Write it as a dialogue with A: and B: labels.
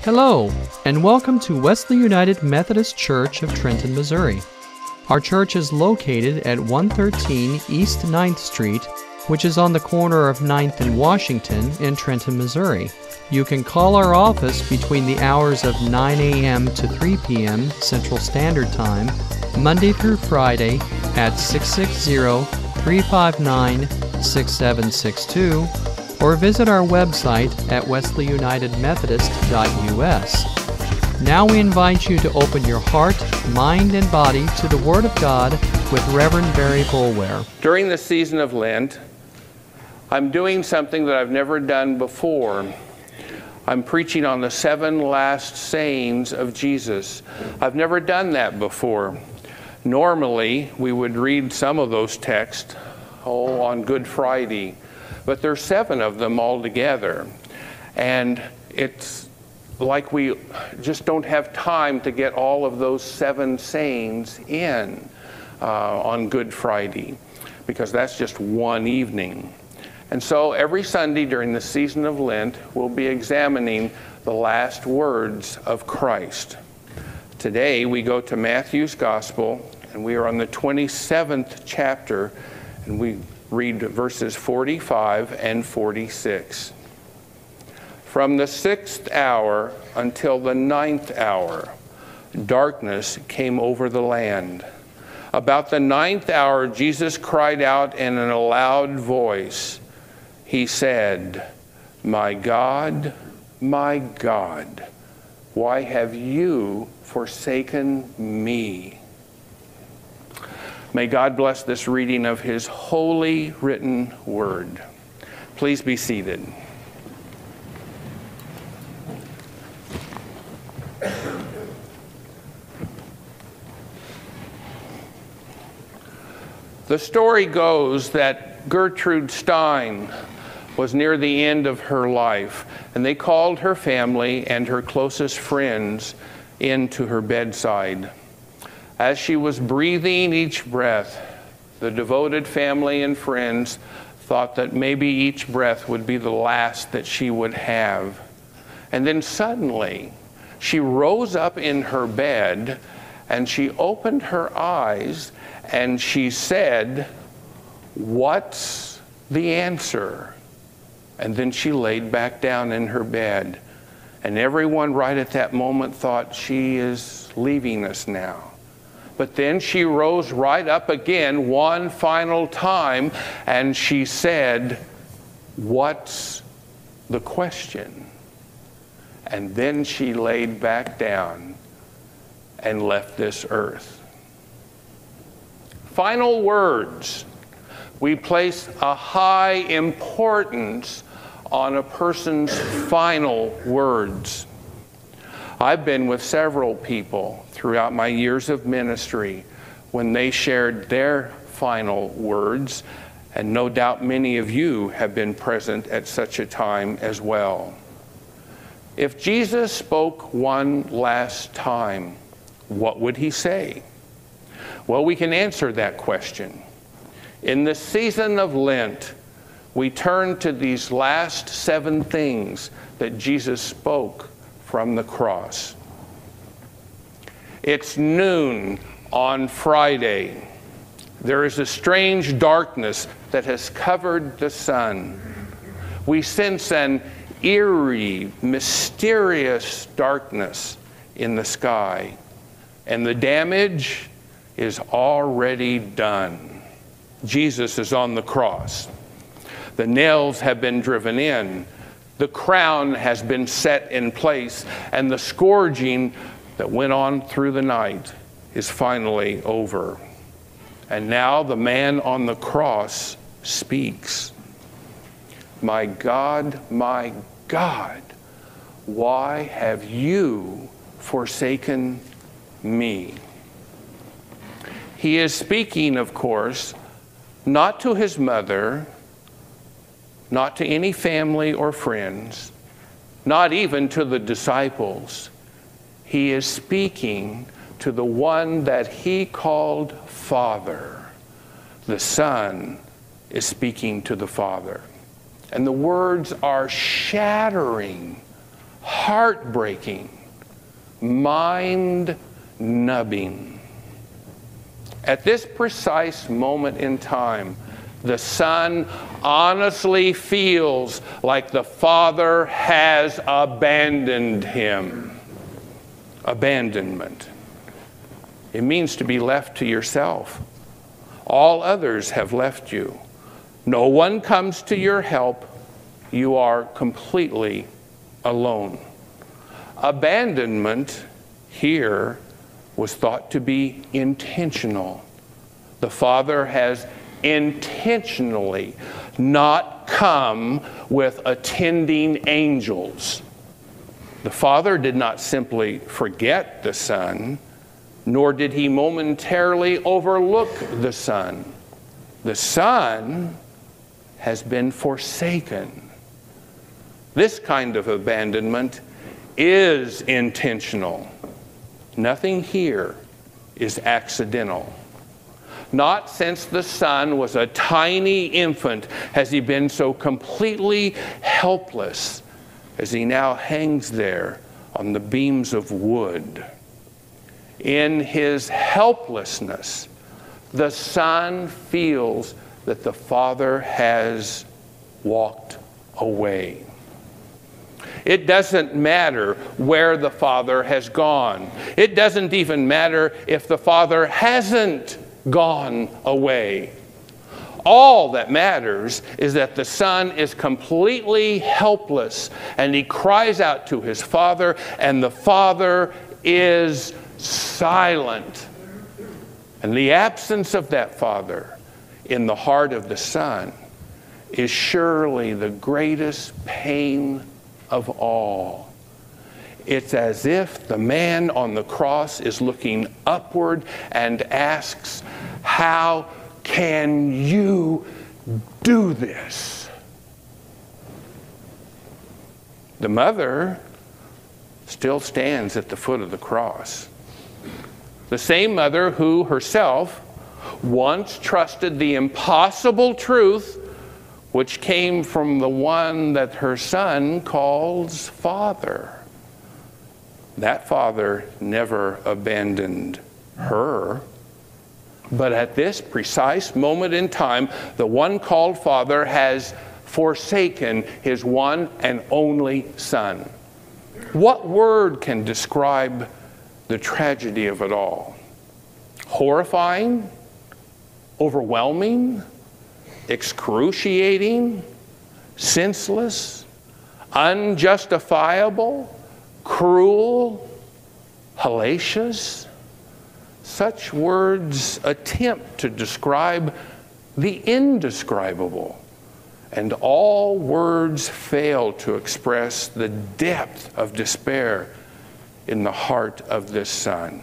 A: Hello, and welcome to Wesley United Methodist Church of Trenton, Missouri. Our church is located at 113 East 9th Street, which is on the corner of 9th and Washington in Trenton, Missouri. You can call our office between the hours of 9 a.m. to 3 p.m. Central Standard Time, Monday through Friday at 660-359-6762, or visit our website at wesleyunitedmethodist.us. Now we invite you to open your heart, mind, and body to the Word of God with Reverend Barry Boulware.
B: During the season of Lent, I'm doing something that I've never done before. I'm preaching on the 7 last sayings of Jesus. I've never done that before. Normally, we would read some of those texts on Good Friday, but there's 7 of them altogether. And it's like we just don't have time to get all of those 7 sayings in on Good Friday, because that's just one evening. And so every Sunday during the season of Lent, we'll be examining the last words of Christ. Today we go to Matthew's Gospel, and we are on the 27th chapter, and we read verses 45 and 46. From the 6th hour until the 9th hour, darkness came over the land. About the 9th hour, Jesus cried out in a loud voice. He said, my God, why have you forsaken me?" May God bless this reading of His holy written word. Please be seated. The story goes that Gertrude Stein was near the end of her life, and they called her family and her closest friends into her bedside. As she was breathing each breath, the devoted family and friends thought that maybe each breath would be the last that she would have. And then suddenly, she rose up in her bed, and she opened her eyes, and she said, "What's the answer?" And then she laid back down in her bed. And everyone right at that moment thought, she is leaving us now. But then she rose right up again one final time, and she said, "What's the question?" And then she laid back down and left this earth. Final words. We place a high importance on a person's final words. I've been with several people throughout my years of ministry when they shared their final words, and no doubt many of you have been present at such a time as well. If Jesus spoke one last time, what would He say? Well, we can answer that question. In the season of Lent, we turn to these last 7 things that Jesus spoke from the cross. It's noon on Friday. There is a strange darkness that has covered the sun. We sense an eerie, mysterious darkness in the sky, and the damage is already done. Jesus is on the cross. The nails have been driven in. The crown has been set in place, and the scourging that went on through the night is finally over. And now the man on the cross speaks. my God, why have you forsaken me?" He is speaking, of course, not to his mother, not to any family or friends, not even to the disciples. He is speaking to the one that he called Father. The Son is speaking to the Father. And the words are shattering heartbreaking, mind-numbing. At this precise moment in time, the Son honestly feels like the Father has abandoned him. Abandonment. It means to be left to yourself. All others have left you. No one comes to your help. You are completely alone. Abandonment here was thought to be intentional. The Father has intentionally not come with attending angels. The Father did not simply forget the Son, nor did he momentarily overlook the Son. The Son has been forsaken. This kind of abandonment is intentional. Nothing here is accidental. Not since the Son was a tiny infant has he been so completely helpless as he now hangs there on the beams of wood. In his helplessness, the Son feels that the Father has walked away. It doesn't matter where the Father has gone. It doesn't even matter if the Father hasn't gone away. All that matters is that the Son is completely helpless, and he cries out to his Father, and the Father is silent. And the absence of that Father in the heart of the Son is surely the greatest pain of all. It's as if the man on the cross is looking upward and asks, "How can you do this?" The mother still stands at the foot of the cross. The same mother who herself once trusted the impossible truth which came from the one that her Son calls Father. That Father never abandoned her. But at this precise moment in time, the one called Father has forsaken his one and only Son. What word can describe the tragedy of it all? Horrifying? Overwhelming? Excruciating? Senseless? Unjustifiable? Cruel? Hellacious? Such words attempt to describe the indescribable, and all words fail to express the depth of despair in the heart of this Son.